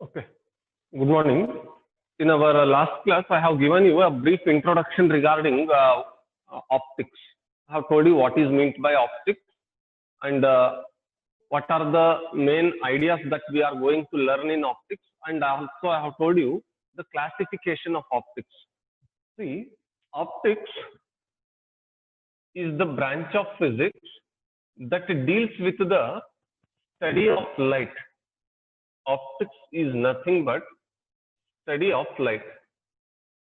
Okay. Good morning. In our last class, I have given you a brief introduction regarding optics. I have told you what is meant by optics and what are the main ideas that we are going to learn in optics. And also, I have told you the classification of optics. See, optics is the branch of physics that deals with the study of light. Optics is nothing but study of light.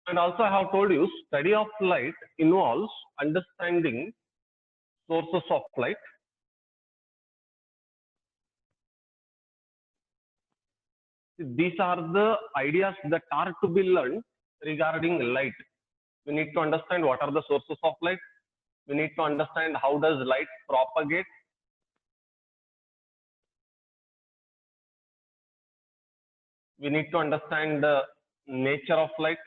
And also I have told you study of light involves understanding sources of light, these are the ideas that are to be learned regarding light. We need to understand what are the sources of light. We need to understand how does light propagate. We need to understand the nature of light,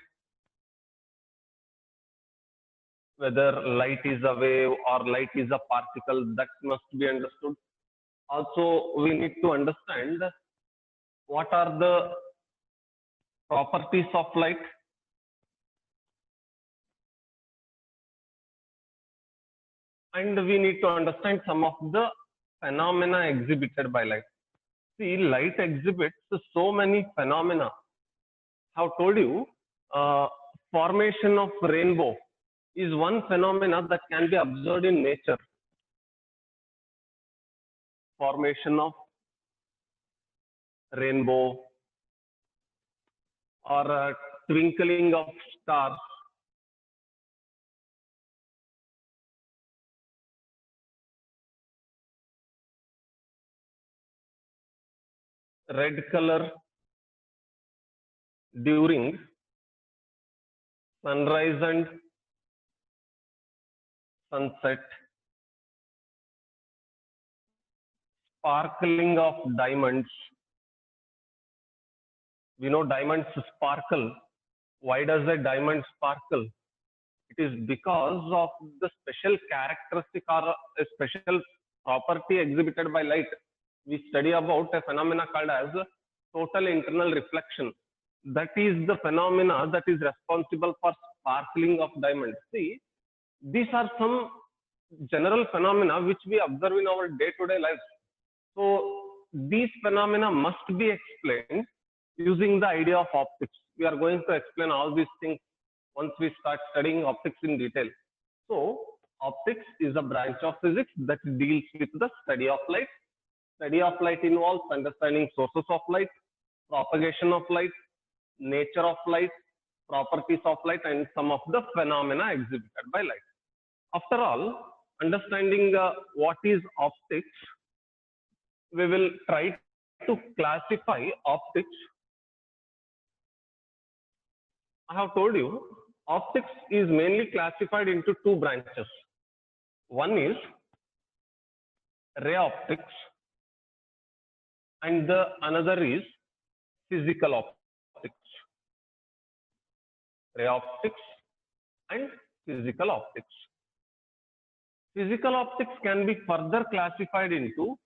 whether light is a wave or light is a particle, that must be understood. Also, we need to understand what are the properties of light. And we need to understand some of the phenomena exhibited by light. See, light exhibits so many phenomena. I have told you, formation of rainbow is one phenomena that can be observed in nature. Formation of rainbow or twinkling of stars. Red color during sunrise and sunset. Sparkling of diamonds. We know diamonds sparkle. Why does a diamond sparkle? It is because of the special characteristic or a special property exhibited by light. We study about a phenomena called as total internal reflection. That is the phenomena that is responsible for sparkling of diamonds. See, these are some general phenomena which we observe in our day-to-day lives. So these phenomena must be explained using the idea of optics. We are going to explain all these things once we start studying optics in detail. So optics is a branch of physics that deals with the study of light. Study of light involves understanding sources of light, propagation of light, nature of light, properties of light, and some of the phenomena exhibited by light. After all, understanding what is optics, we will try to classify optics. I have told you, optics is mainly classified into two branches. One is ray optics, and the another is physical optics. Ray optics and physical optics. Physical optics can be further classified into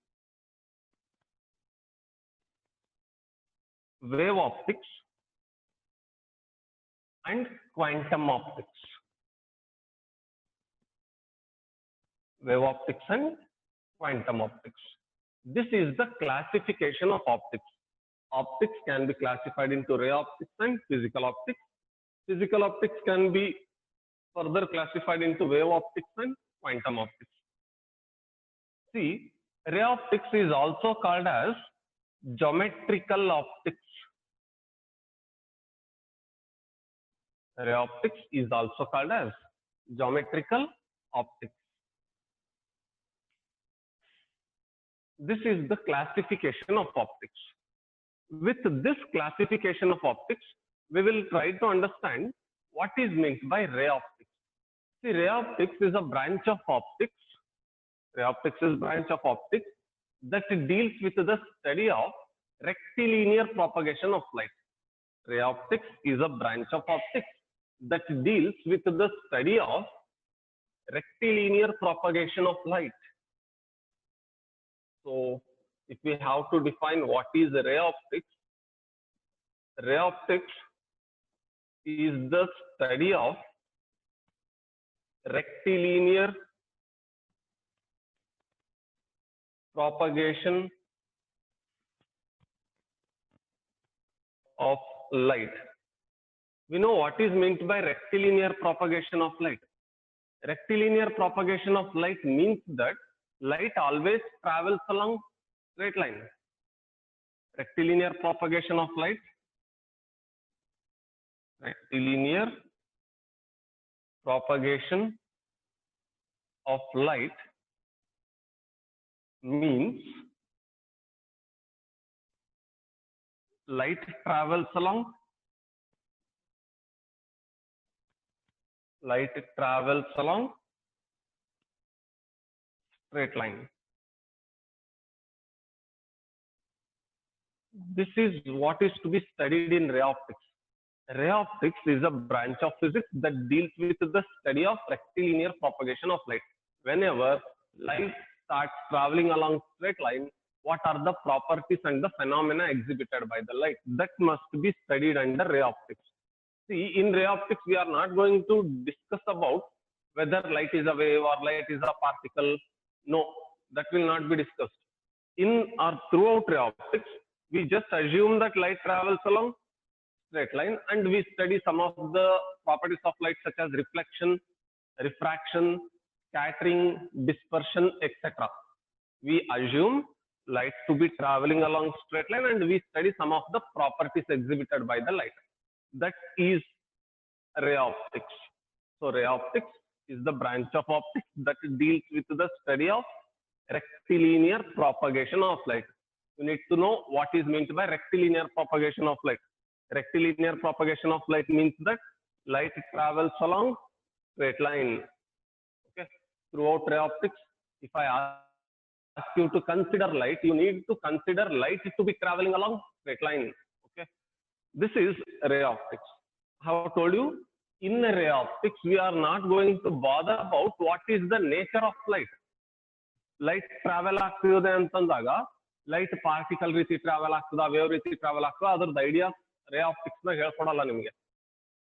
wave optics and quantum optics. Wave optics and quantum optics. This is the classification of optics. Optics can be classified into ray optics and physical optics. Physical optics can be further classified into wave optics and quantum optics. See, ray optics is also called as geometrical optics. Ray optics is also called as geometrical optics. This is the classification of optics. With this classification of optics, we will try to understand what is meant by ray optics. See, ray optics is a branch of optics. Ray optics is a branch of optics that deals with the study of rectilinear propagation of light. Ray optics is a branch of optics that deals with the study of rectilinear propagation of light. So if we have to define what is ray optics, ray optics is the study of rectilinear propagation of light. We know what is meant by rectilinear propagation of light. Rectilinear propagation of light means that light always travels along straight line. Rectilinear propagation of light. Rectilinear propagation of light means light travels along straight line. This is what is to be studied in ray optics. Ray optics is a branch of physics that deals with the study of rectilinear propagation of light. Whenever light starts traveling along straight line, what are the properties and the phenomena exhibited by the light? That must be studied under ray optics. See, in ray optics, we are not going to discuss about whether light is a wave or light is a particle. No, that will not be discussed. In or throughout ray optics, we just assume that light travels along straight line, and we study some of the properties of light such as reflection, refraction, scattering, dispersion, etc. We assume light to be traveling along straight line, and we study some of the properties exhibited by the light. That is ray optics. So ray optics is the branch of optics that deals with the study of rectilinear propagation of light. You need to know what is meant by rectilinear propagation of light. Rectilinear propagation of light means that light travels along straight line. Okay. Throughout ray optics, if I ask you to consider light, you need to consider light to be traveling along straight line. Okay. This is ray optics. I have told you, in ray optics, we are not going to bother about what is the nature of light. Light travel ಆಗ್ತಿದೆ ಅಂತಂದಾಗ light particle ರೀತಿ travel ಆಗ್ತದ, wave ರೀತಿ travel ಆಗ್ತದ, ಅದರದ idea ray optics ನ ಹೇಳ್ಕೊಡಲ್ಲ ನಿಮಗೆ.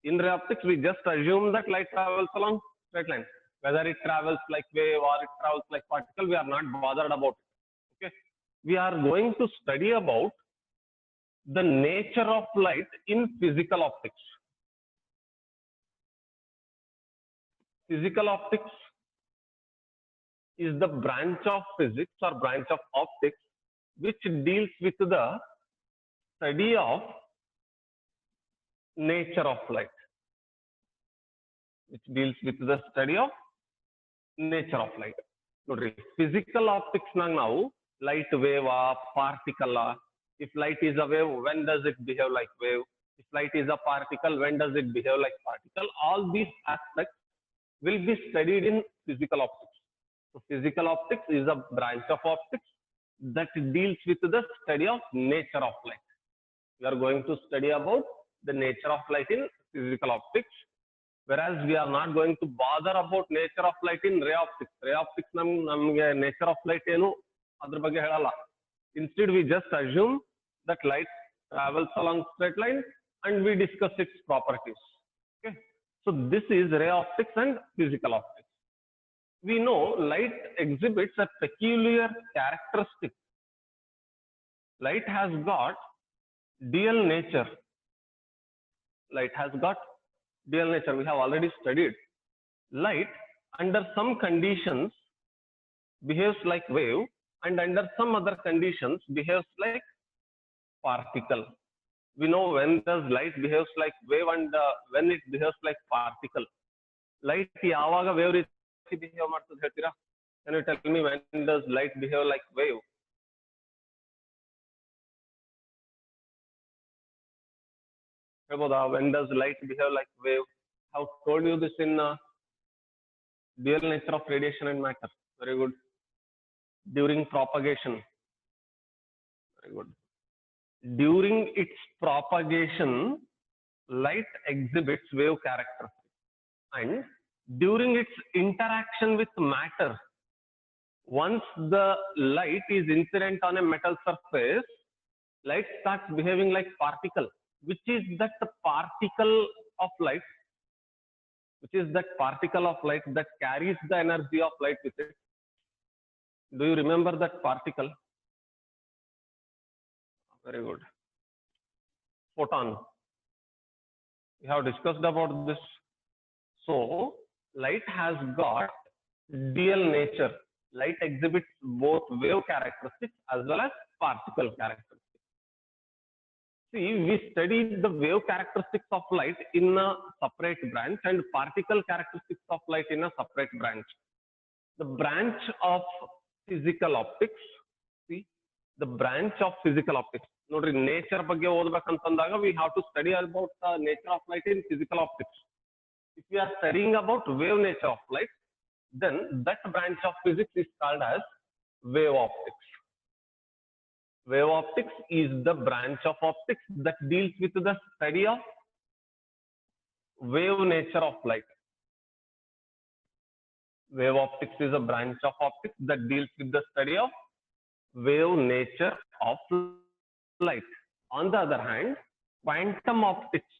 In ray optics, we just assume that light travels along straight line. Whether it travels like wave or it travels like particle, we are not bothered about it. Okay. We are going to study about the nature of light in physical optics. Physical optics is the branch of physics or branch of optics which deals with the study of nature of light. Which deals with the study of nature of light. Nodri, physical optics now light wave particle. If light is a wave, when does it behave like wave? If light is a particle, when does it behave like particle? All these aspects will be studied in physical optics. So physical optics is a branch of optics that deals with the study of nature of light. We are going to study about the nature of light in physical optics, whereas we are not going to bother about nature of light in ray optics. Ray optics namge nature of light enu adra bagge helalla. Instead, we just assume that light travels along straight line and we discuss its properties. Okay. So this is ray optics and physical optics. We know light exhibits a peculiar characteristic. Light has got dual nature. Light has got dual nature. We have already studied. Light under some conditions behaves like wave, and under some other conditions behaves like particle. We know when does light behaves like wave and when it behaves like particle. Light yavaga wave riti behave ಮಾಡ್ತದೆ ಹೇಳ್ತೀರಾ? Can you tell me when does light behave like wave? ಹೇಳ್ಬೋದಾ? When does light behave like wave? I have told you this in dual nature of radiation and matter. Very good. During propagation. Very good. During its propagation, light exhibits wave characteristics, and during its interaction with matter, once the light is incident on a metal surface, light starts behaving like particle. which is that particle of light, that carries the energy of light with it. Do you remember that particle? Very good. Photon. We have discussed about this. So light has got dual nature. Light exhibits both wave characteristics as well as particle characteristics. See, we studied the wave characteristics of light in a separate branch and particle characteristics of light in a separate branch. The branch of physical optics, see, the branch of physical optics. Nodri, nature ಬಗ್ಗೆ ಓದಬೇಕಂತಂದಾಗ we have to study about the nature of light in physical optics. If we are studying about wave nature of light, then that branch of physics is called as wave optics. Wave optics is the branch of optics that deals with the study of wave nature of light. Wave optics is a branch of optics that deals with the study of wave nature of light. On the other hand, quantum optics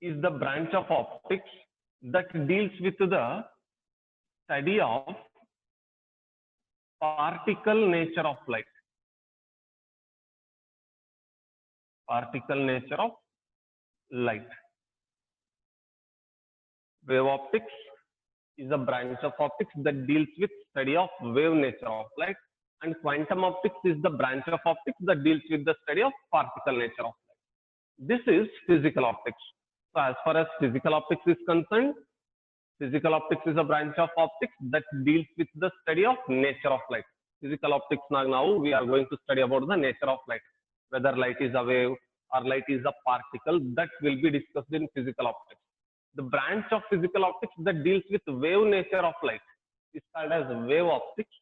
is the branch of optics that deals with the study of particle nature of light. Particle nature of light. Wave optics is a branch of optics that deals with study of wave nature of light, and quantum optics is the branch of optics that deals with the study of particle nature of light. This is physical optics. So as far as physical optics is concerned, physical optics is a branch of optics that deals with the study of nature of light. Physical optics now we are going to study about the nature of light, whether light is a wave or light is a particle. That will be discussed in physical optics. The branch of physical optics that deals with wave nature of light is called as wave optics,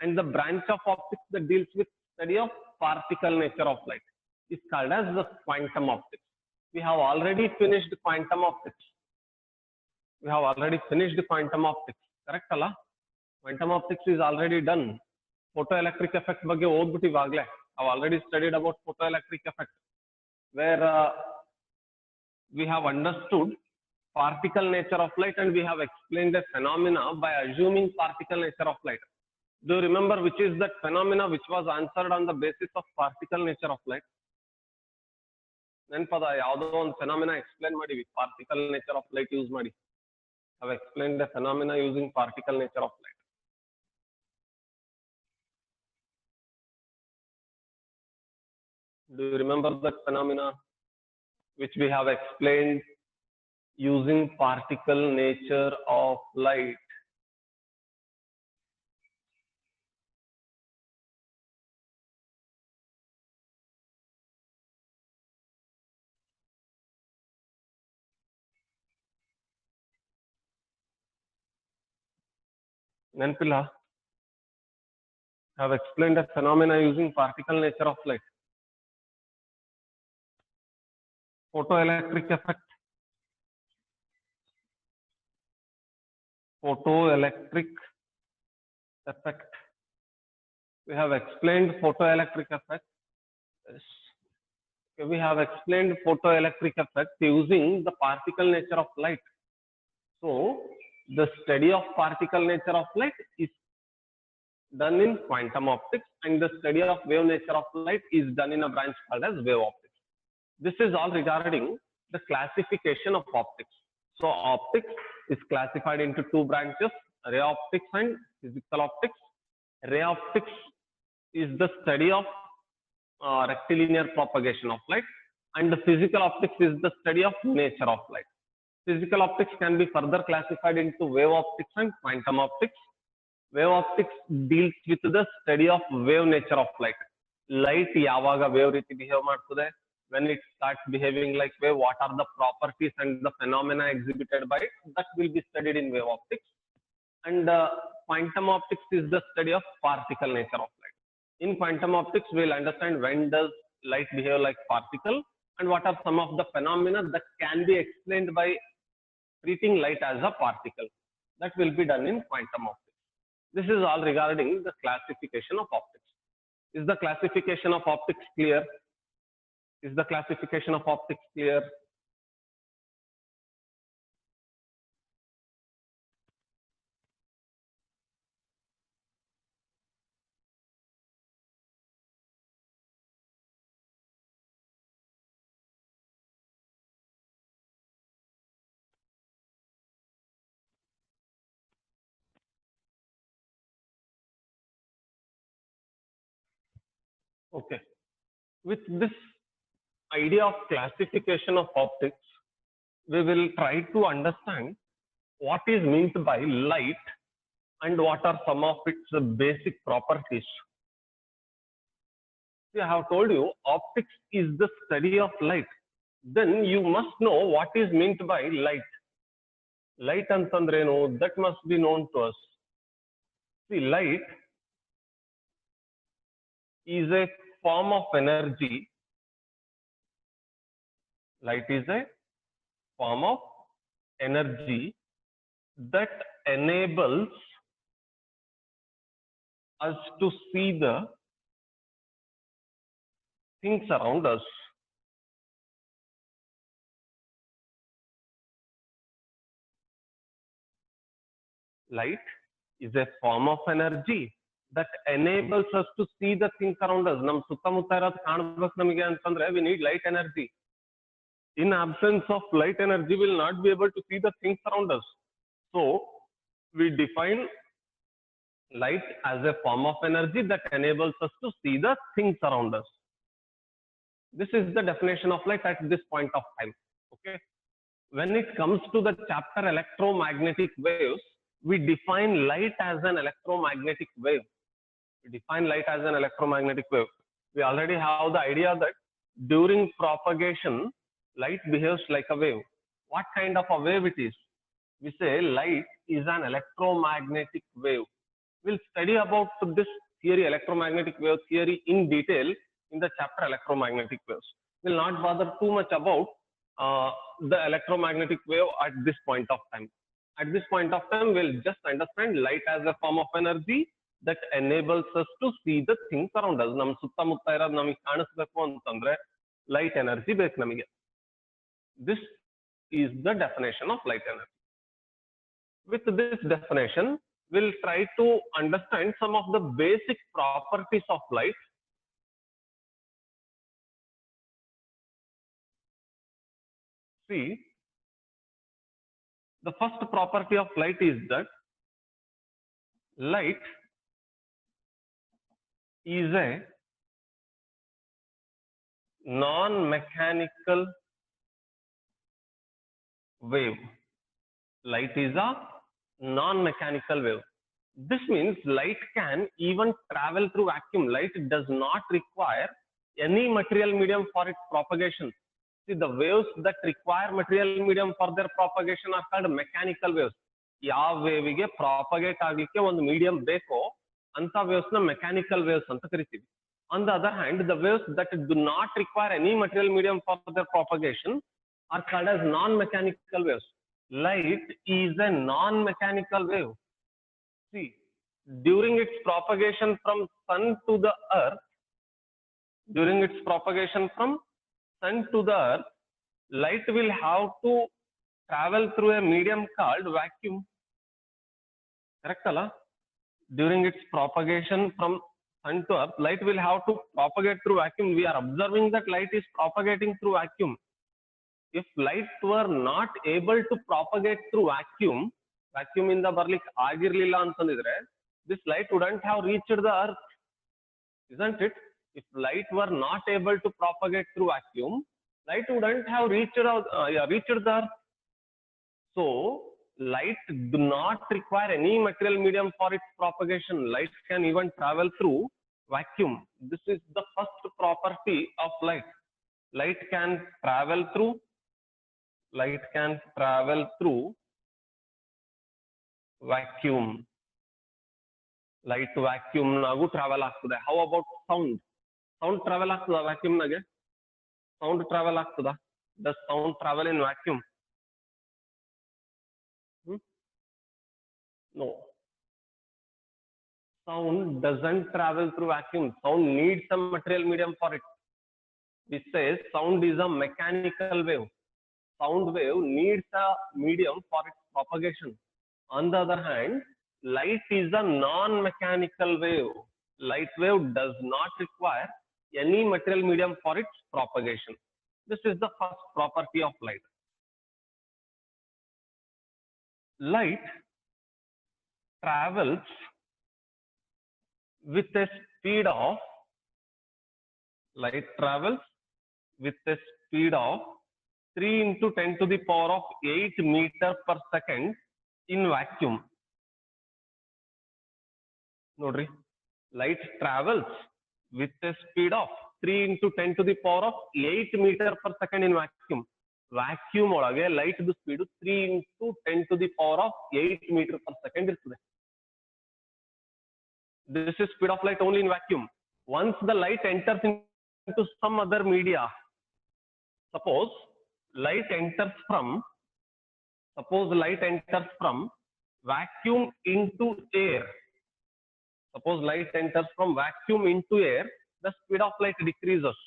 and the branch of optics that deals with study of particle nature of light is called as the quantum optics. We have already finished quantum optics. Correct alla? Quantum optics is already done. Photoelectric effect ಬಗ್ಗೆ ಓದ್ಬಿಟ್ಟಿವಾಗಲೇ. I've already studied about photoelectric effect, where we have understood particle nature of light and we have explained the phenomena by assuming particle nature of light. Do you remember which is that phenomena which was answered on the basis of particle nature of light? ನೆನಪದ ಯಾವುದೋ ಒಂದು phenomena explain ಮಾಡಿವಿ, particle nature of light use ಮಾಡಿ. I've explained the phenomena using particle nature of light. Do you remember that phenomena which we have explained using particle nature of light? Nenpilla, I have explained the phenomena using particle nature of light. Photoelectric effect. Photoelectric effect. We have explained photoelectric effect. Yes. Okay, we have explained photoelectric effect using the particle nature of light. So the study of particle nature of light is done in quantum optics, and the study of wave nature of light is done in a branch called as wave optics. This is all regarding the classification of optics. So optics is classified into two branches, ray optics and physical optics. Ray optics is the study of rectilinear propagation of light, and the physical optics is the study of nature of light. Physical optics can be further classified into wave optics and quantum optics. Wave optics deals with the study of wave nature of light. Light yavaga wave riti behave ಮಾಡ್ತದೆ, when it starts behaving like wave, what are the properties and the phenomena exhibited by it, that will be studied in wave optics. And quantum optics is the study of particle nature of light. In quantum optics, we'll understand when does light behave like particle and what are some of the phenomena that can be explained by treating light as a particle. That will be done in quantum optics. This is all regarding the classification of optics. Is the classification of optics clear? Is the classification of optics clear? Okay. With this idea of classification of optics, we will try to understand what is meant by light and what are some of its basic properties. See, I have told you optics is the study of light. Then you must know what is meant by light. Light antandreno, that must be known to us. See, light is a form of energy. Light is a form of energy that enables us to see the things around us. Light is a form of energy that enables us to see the things around us. Nam suttamutta irodu kaanಬೇಕು ನಮಗೆ ಅಂತಂದ್ರೆ we need light energy. In absence of light energy, we will not be able to see the things around us. So, we define light as a form of energy that enables us to see the things around us. This is the definition of light at this point of time. Okay. When it comes to the chapter electromagnetic waves, we define light as an electromagnetic wave. We define light as an electromagnetic wave. We already have the idea that during propagation, light behaves like a wave. What kind of a wave it is? We say light is an electromagnetic wave. We'll study about this theory, electromagnetic wave theory, in detail in the chapter electromagnetic waves. We'll not bother too much about the electromagnetic wave at this point of time. At this point of time, we'll just understand light as a form of energy that enables us to see the things around us. Nam suttamutta irodu namige ಕಾಣಿಸಬೇಕು ಅಂತಂದ್ರೆ light energy ಬೇಕು ನಮಗೆ. This is the definition of light energy. With this definition, we'll try to understand some of the basic properties of light. See, the first property of light is that light is a non-mechanical wave. Light is a non-mechanical wave. This means light can even travel through vacuum. Light does not require any material medium for its propagation. See, the waves that require material medium for their propagation are called mechanical waves. ಯಾವ ವೇವಿಗೆ propagate ಆಗಲಿಕ್ಕೆ ಒಂದು medium ಬೇಕೋ ಅಂತ waves ನ mechanical waves ಅಂತ ಕರಿತೀವಿ. On the other hand, the waves that do not require any material medium for their propagation are called as non-mechanical waves. Light is a non-mechanical wave. See, during its propagation from sun to the earth, light will have to travel through a medium called vacuum. Correct, Allah? During its propagation from sun to earth, light will have to propagate through vacuum. We are observing that light is propagating through vacuum. If light were not able to propagate through vacuum ಇಂದ ಬರ್ಲಿಕ್ಕೆ ಆಗಿರ್ಲಿಲ್ಲ ಅಂತಂದಿದ್ರೆ, this light wouldn't have reached the earth, isn't it? If light were not able to propagate through vacuum, light wouldn't have reached the earth. So, light do not require any material medium for its propagation. Light can even travel through vacuum. This is the first property of light. Light can travel through vacuum. Light vacuum nagu travel ಆಗ್ತದೆ. How about sound? Sound travel ಆಗ್ತದ vacuum nage? Sound travel ಆಗ್ತದ? Does sound travel in vacuum? No. Sound doesn't travel through vacuum. Sound needs some material medium for it. We say sound is a mechanical wave. Sound wave needs a medium for its propagation. On the other hand, light is a non-mechanical wave. Light wave does not require any material medium for its propagation. This is the first property of light. Light travels with a speed of 3 into 10 to the power of 8 meter per second in vacuum. Nodri, light travels with a speed of 3 into 10 to the power of 8 meter per second in vacuum. Vacuum ಒಳಗೆ light speed 3 into 10 to the power of 8 meter per second ಇರ್ತದೆ. This is speed of light only in vacuum. Once the light enters into some other media, suppose light enters from vacuum into air. Suppose light enters from vacuum into air, the speed of light decreases.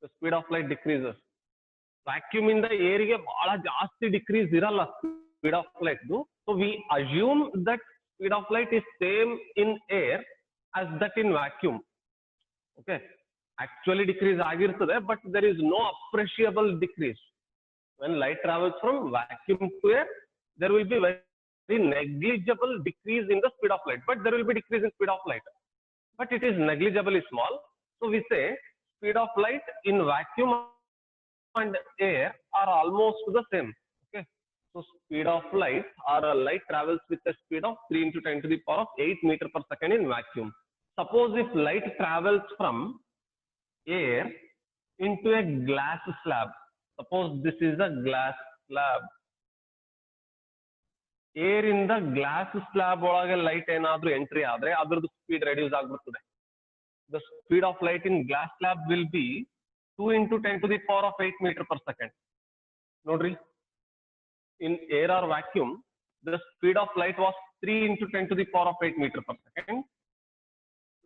The speed of light decreases. Vacuum in the air ಗೆ ಬಹಳ ಜಾಸ್ತಿ decrease ಇರಲ್ಲ speed of light. So we assume that speed of light is same in air as that in vacuum. Okay. Actually decrease ಆಗಿರ್ತದೆ, but there is no appreciable decrease. When light travels from vacuum to air, there will be very negligible decrease in the speed of light, but there will be decrease in speed of light, but it is negligibly small. So we say speed of light in vacuum and air are almost the same. Okay, so speed of light or light travels with a speed of 3 into 10 to the power of 8 meter per second in vacuum. Suppose if light travels from air into a glass slab. Suppose this is a glass slab. Air in the glass slab ಒಳಗೆ light ಏನಾದ್ರೂ entry ಆದ್ರೆ ಅದರದ್ದು speed reduce ಆಗ್ಬಿಡುತ್ತದೆ. The speed of light in glass slab will be 2 into 10 to the power of 8 meter per second. Nodri, in air or vacuum, the speed of light was 3 into 10 to the power of 8 meter per second.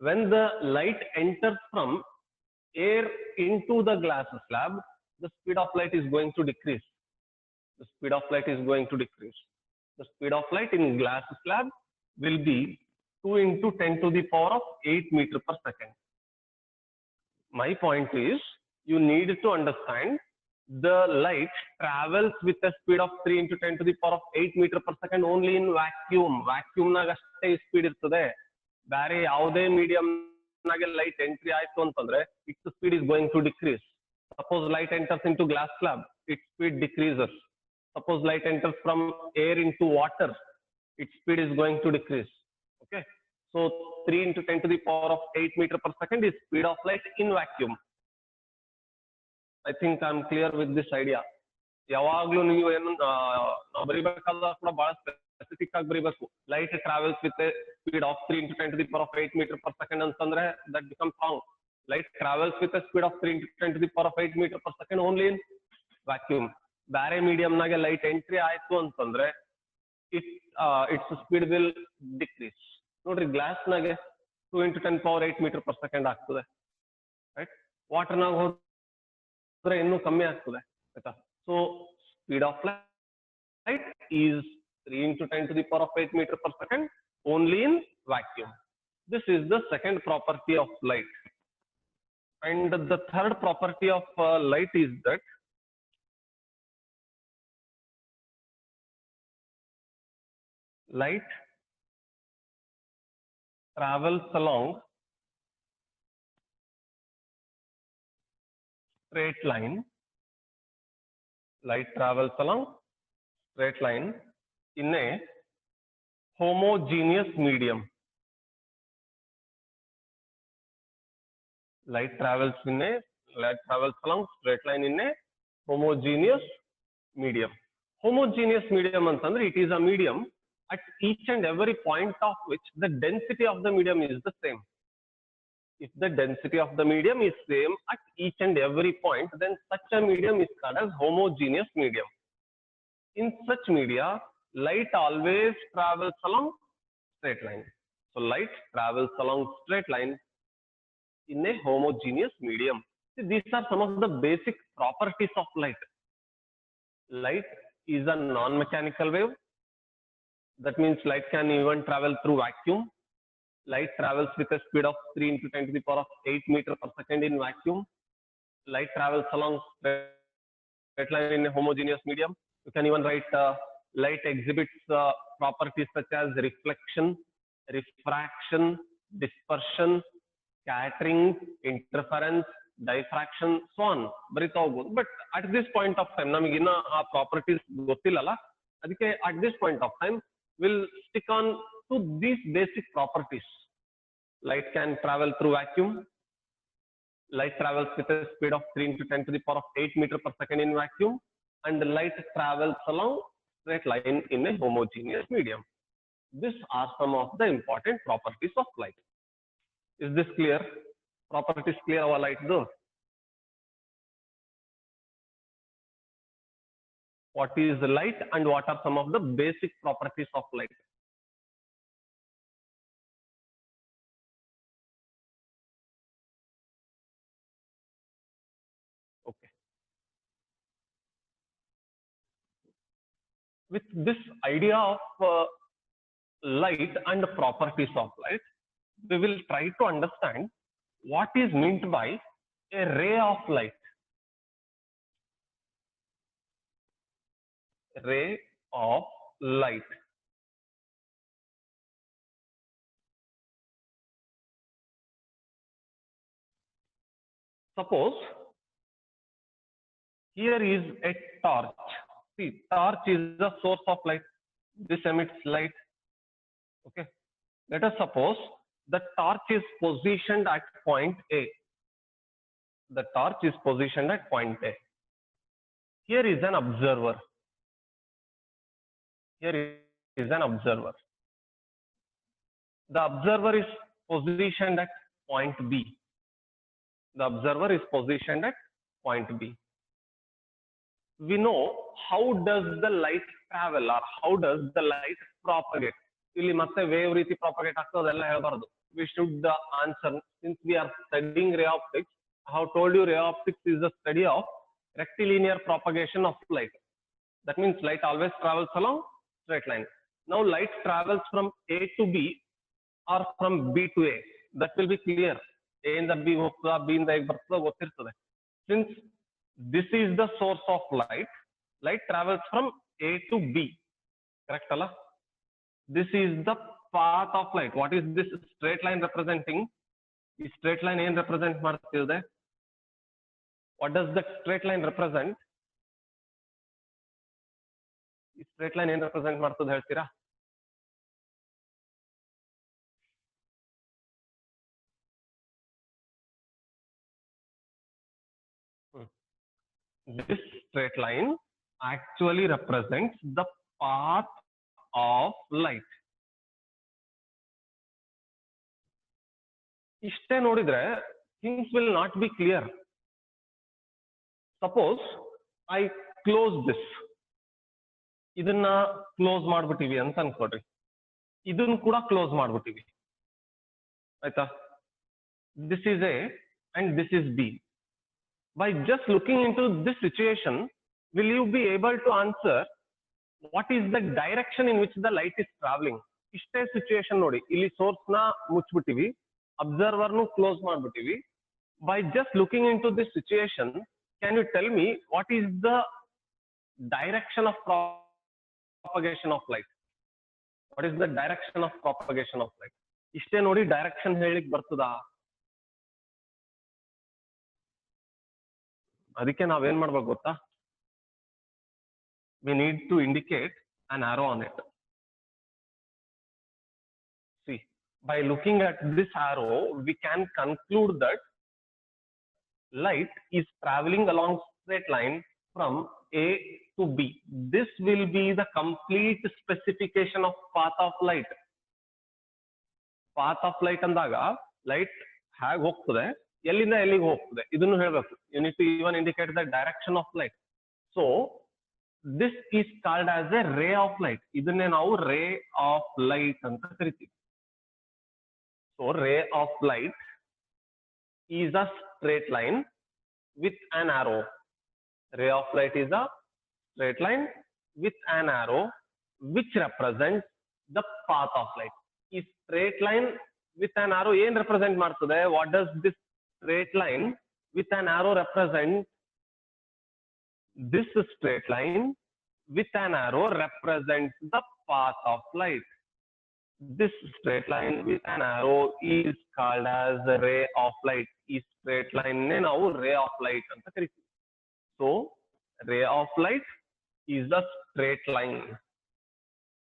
When the light enters from air into the glass slab, the speed of light is going to decrease. The speed of light is going to decrease. The speed of light in glass slab will be 2 into 10 to the power of 8 meter per second. My point is, you need to understand the light travels with a speed of 3 into 10 to the power of 8 meter per second only in vacuum. Vacuum naga ಅಷ್ಟೇ speed ಇರ್ತದೆ. ಬೇರೆ ಯಾವುದೇ medium ನಾಗೆ light entry ಆಯ್ತು ಅಂತಂದ್ರೆ its speed is going to decrease. Suppose light enters into glass slab, its speed decreases. Suppose light enters from air into water, its speed is going to decrease. Okay, so 3 into 10 to the power of 8 meter per second is speed of light in vacuum. I think I'm clear with this idea. ಯಾವಾಗ್ಲೂ ನೀವು ಏನು ಬರಿಬೇಕಾದ್ರೆ ಕೂಡ ಬಹಳ specific ಆಗಿ ಬರಿಬೇಕು. Light travels with speed of 3 into 10 to the power of 8 meter per second ಅಂತಂದ್ರೆ that becomes wrong. Light travels with a speed of 3 into 10 to the power of 8 meter per second only in vacuum. ಬೇರೆ medium ನಾಗೆ light entry ಆಯ್ತು ಅಂತಂದ್ರೆ its speed will decrease. ನೋಡ್ರಿ glass ನಾಗೆ 2 into 10 power 8 meter per second ಆಗ್ತದೆ, right. Water ನಾಗ ಹೋದ್ರೆ ಇನ್ನೂ ಕಮ್ಮಿ ಆಗ್ತದೆ, ಆಯ್ತಾ. So speed of light is 3 into 10 to the power of 8 meter per second only in vacuum. This is the second property of light. And the third property of light is that light travels along straight line. Light travels along straight line in a homogeneous medium. Light travels along straight line in a homogeneous medium. Homogeneous medium antandre it is a medium at each and every point of which the density of the medium is the same. If the density of the medium is same at each and every point, then such a medium is called as homogeneous medium. In such media, light always travels along straight line. So light travels along straight line in a homogeneous medium. See, these are some of the basic properties of light. Light is a non-mechanical wave. That means light can even travel through vacuum. Light travels with a speed of 3 into 10 to the power of 8 meter per second in vacuum. Light travels along straight line in a homogeneous medium. You can even write light exhibits properties such as reflection, refraction, dispersion, scattering, interference, diffraction, so on. ಬರಿತಾ ಹೋಗ್ಬೋದು. But at this point of time, ನಮಗಿನ್ನ ಆ properties ಗೊತ್ತಿಲ್ಲಲ್ಲ. ಅದಕ್ಕೆ at this point of time, we'll stick on to these basic properties. Light can travel through vacuum. Light travels with a speed of 3 into 10 to the power of 8 meter per second in vacuum, and light travels along straight line in a homogeneous medium. These are some of the important properties of light. Is this clear? Properties clear our light though? What is light and what are some of the basic properties of light? Okay. With this idea of light and properties of light, we will try to understand what is meant by a ray of light. Ray of light. Suppose here is a torch. See, torch is the source of light. This emits light. Okay. Let us suppose the torch is positioned at point A. The torch is positioned at point A. Here is an observer. Here is an observer. The observer is positioned at point B. The observer is positioned at point B. We know how does the light travel or how does the light propagate. ಇಲ್ಲಿ ಮತ್ತೆ wave ರೀತಿ propagate ಆಗ್ತದೆಲ್ಲ ಹೇಳಬಾರದು. We should answer, since we are studying ray optics, I have told you ray optics is the study of rectilinear propagation of light. That means light always travels along straight line. Now light travels from A to B or from B to A. That will be clear. A ಇಂದ B ಹೋಗ್ತದ, B ಇಂದ A ಬರ್ತದ ಗೊತ್ತಿರ್ತದೆ. Since this is the source of light, light travels from A to B. Correct alla? This is the path of light. What is this straight line representing? This straight line ಏನು represent ಮಾಡ್ತಿದೆ? What does the straight line represent? ಈ straight line ಏನು represent ಮಾಡ್ತದೆ ಹೇಳ್ತೀರಾ? This straight line actually represents the path of light. ಇಷ್ಟೇ ನೋಡಿದ್ರೆ things will not be clear. Suppose I close this. ಇದನ್ನ close ಮಾಡ್ಬಿಟ್ಟಿವಿ ಅಂತ ಅನ್ಕೊಡ್ರಿ. ಇದನ್ನ ಕೂಡ ಕ್ಲೋಸ್ ಮಾಡ್ಬಿಟ್ಟಿವಿ. ಆಯ್ತಾ? This is A and this is B. By just looking into this situation, will you be able to answer what is the direction in which the light is traveling? ಇಷ್ಟೇ situation ನೋಡಿ, ಇಲ್ಲಿ source ನ ಮುಚ್ಚಿಬಿಟ್ಟಿವಿ, observer ನು close ಮಾಡ್ಬಿಟ್ಟಿವಿ. By just looking into this situation, can you tell me what is the direction of propagation of light? What is the direction of propagation of light? ಇಷ್ಟೇ ನೋಡಿ direction ಹೇಳಿಕ್ ಬರ್ತದಾ? ಅದಕ್ಕೆ ನಾವೇನ್ ಮಾಡ್ಬೇಕು ಗೊತ್ತಾ? We need to indicate an arrow on it. See, by looking at this arrow, we can conclude that light is traveling along straight line from A to B. This will be the complete specification of path of light. Path of light ಅಂದಾಗ light ಹೇಗೆ ಹೋಗ್ತದೆ, ಎಲ್ಲಿಂದ ಎಲ್ಲಿಗೆ ಹೋಗ್ತದೆ ಇದನ್ನು ಹೇಳಬೇಕು. You need to even indicate the direction of light. So this is called as a ray of light. ಇದನ್ನೇ ನಾವು ray of light ಅಂತ ಕರಿತೀವಿ. So ray of light is a straight line with an arrow. Ray of light is a straight line with an arrow which represents the path of light. Is straight line with an arrow ಏನು represent ಮಾಡ್ತದೆ? What does this straight line with an arrow represent? This straight line with an arrow represents the path of light. This straight line with an arrow is called as a ray of light. Is straight line ne ನಾವು ray of light ಅಂತ ಕರಿತೀವಿ. So ray of light is a straight line.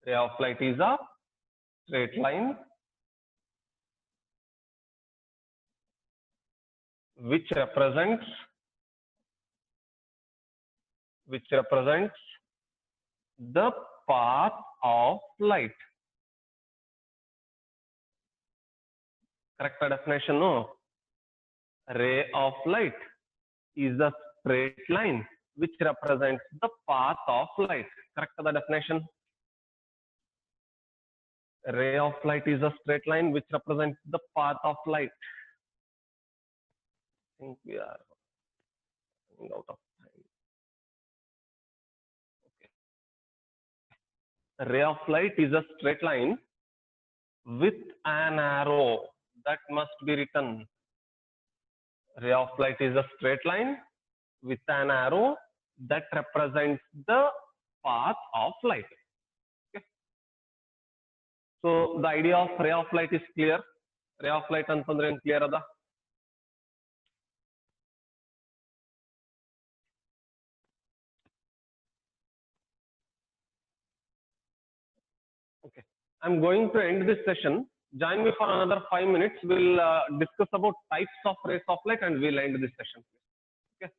Ray of light is a straight line which represents the path of light. Correct definition, no? Ray of light is a straight line which represents the path of light. Correct the definition. Ray of light is a straight line which represents the path of light. I think we are running out of time. Okay. A ray of light is a straight line with an arrow. That must be written. Ray of light is a straight line with an arrow that represents the path of light. Okay. So the idea of ray of light is clear. Ray of light ಅಂತಂದ್ರೆ ಏನು clear ಅದ? Okay. I'm going to end this session. Join me for another 5 minutes. We'll discuss about types of rays of light and we'll end this session. Okay.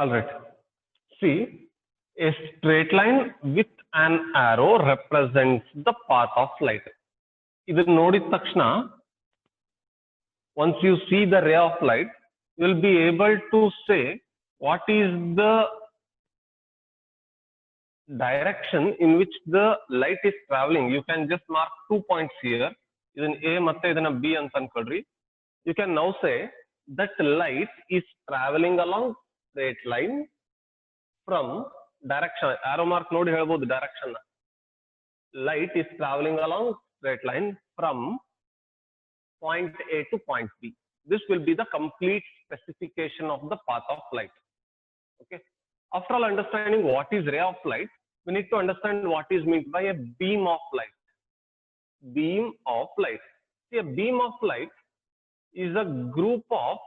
All right. See, a straight line with an arrow represents the path of light. ಇದನ್ನ ನೋಡಿದ ತಕ್ಷಣ, once you see the ray of light, you will be able to say what is the direction in which the light is traveling. You can just mark 2 points here. ಇದನ್ನ A ಮತ್ತೆ ಇದನ್ನ B ಅಂತ ಅನ್ಕೊಳ್ರಿ. You can now say that light is traveling along straight line from direction. Arrow mark ನೋಡಿ ಹೇಳ್ಬೋದು direction. Light is traveling along straight line from point A to point B. This will be the complete specification of the path of light. Okay. After all understanding what is ray of light, we need to understand what is meant by a beam of light. Beam of light. See, a beam of light is a group of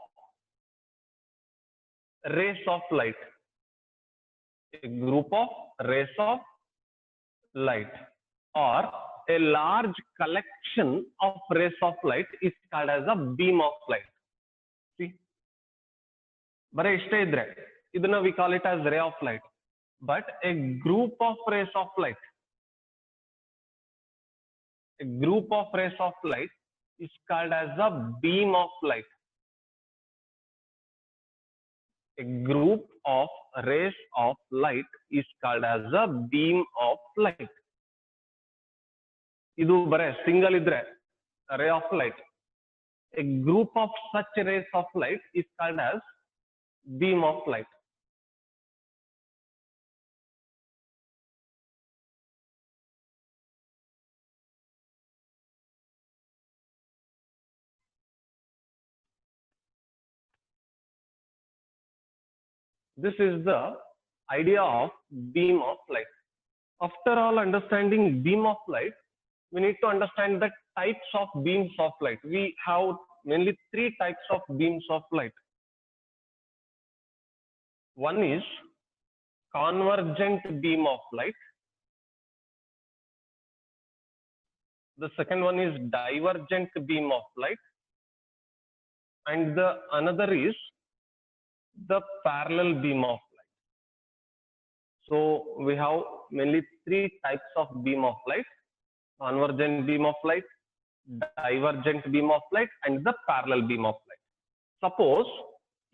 rays of light. A group of rays of light or a large collection of rays of light is called as a beam of light. See, ಬರೀ ಇಷ್ಟೇ ಇದ್ರೆ ಇದನ್ನ we call it as ray of light. But a group of rays of light, a group of rays of light is called as a beam of light. A group of rays of light is called as a beam of light. ಇದು ಬರೇ single ಇದ್ರೆ ray of light. A group of such rays of light is called as beam of light. This is the idea of beam of light. After all understanding beam of light, we need to understand the types of beams of light. We have mainly three types of beams of light. One is convergent beam of light. The second one is divergent beam of light. And the another is the parallel beam of light. So we have mainly three types of beam of light: convergent beam of light, divergent beam of light, and the parallel beam of light. Suppose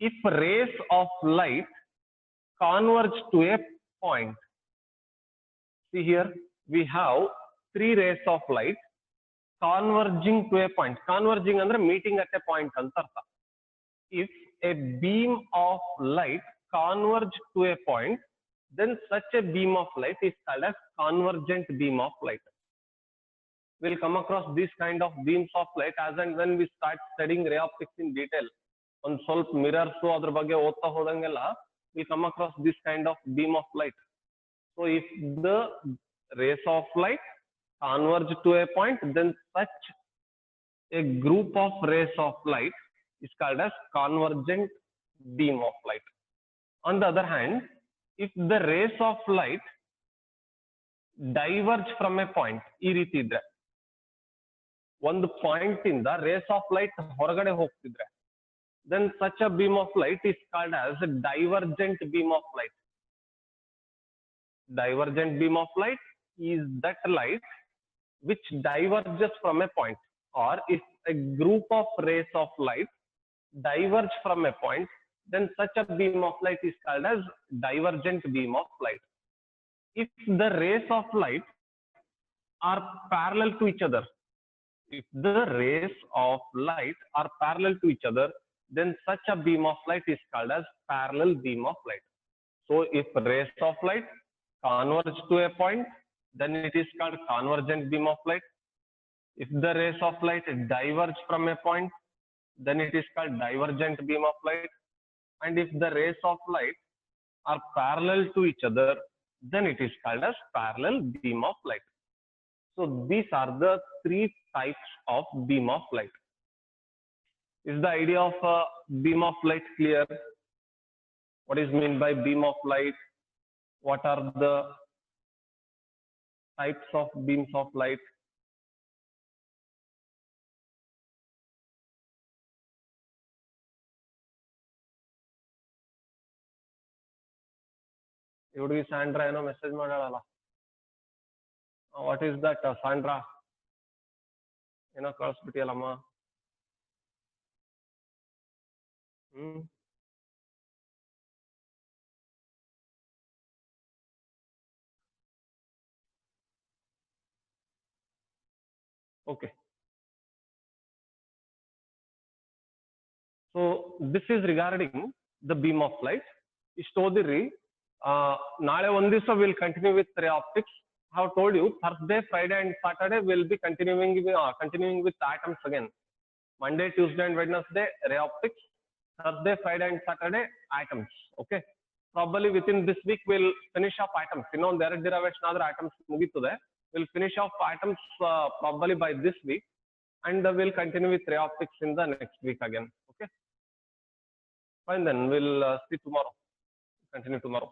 if rays of light converge to a point, see here we have three rays of light converging to a point. Converging andre meeting at a point anta artha. If a beam of light converge to a point, then such a beam of light is called as convergent beam of light. We'll come across these kind of beams of light as and when we start studying ray optics in detail. On ಸ್ವಲ್ಪ mirrors ಅದ್ರ ಬಗ್ಗೆ ಓದ್ತಾ ಹೋದಂಗೆಲ್ಲ we come across this kind of beam of light. So if the rays of light converge to a point, then such a group of rays of light is called as convergent beam of light. On the other hand, if the rays of light diverge from a point, ಈ ರೀತಿ ಇದ್ರೆ ಒಂದು point ಇಂದ race of light ಹೊರಗಡೆ ಹೋಗ್ತಿದ್ರೆ, then such a beam of light is called as a divergent beam of light. Divergent beam of light is that light which diverges from a point, or if a group of rays of light diverge from a point, then such a beam of light is called as divergent beam of light. If the rays of light are parallel to each other, if the rays of light are parallel to each other, then such a beam of light is called as parallel beam of light. So if rays of light converge to a point, then it is called convergent beam of light. If the rays of light diverge from a point, then it is called divergent beam of light. And if the rays of light are parallel to each other, then it is called as parallel beam of light. So these are the three types of beam of light. Is the idea of a beam of light clear? What is meant by beam of light? What are the types of beams of light? ಹುಡುಗಿ Sandra ಏನೋ message ಮಾಡಾಳಲ್ಲ, what is that Sandra? ಏನೋ ಕಳಿಸ್ಬಿಟ್ಟಿಯಲ್ಲಮ್ಮ. Okay. So this is regarding the beam of light. ಇಷ್ಟು ಓದಿರಿ. ನಾಳೆ ಒಂದ್ ದಿವಸ will continue with ರೇ optics. I have told you Thursday, Friday and Saturday will be continuing with atoms again. Monday, Tuesday and Wednesday ray optics. Thursday, Friday and Saturday atoms. Okay. Probably within this week we'll finish off atoms. ಇನ್ನೊಂದು ಎರಡು derivation ಆದ್ರೆ atoms ಮುಗೀತದೆ. We'll finish off atoms probably by this week, and we'll continue with ray optics in the next week again. Okay. Fine, then we'll see tomorrow. Continue tomorrow.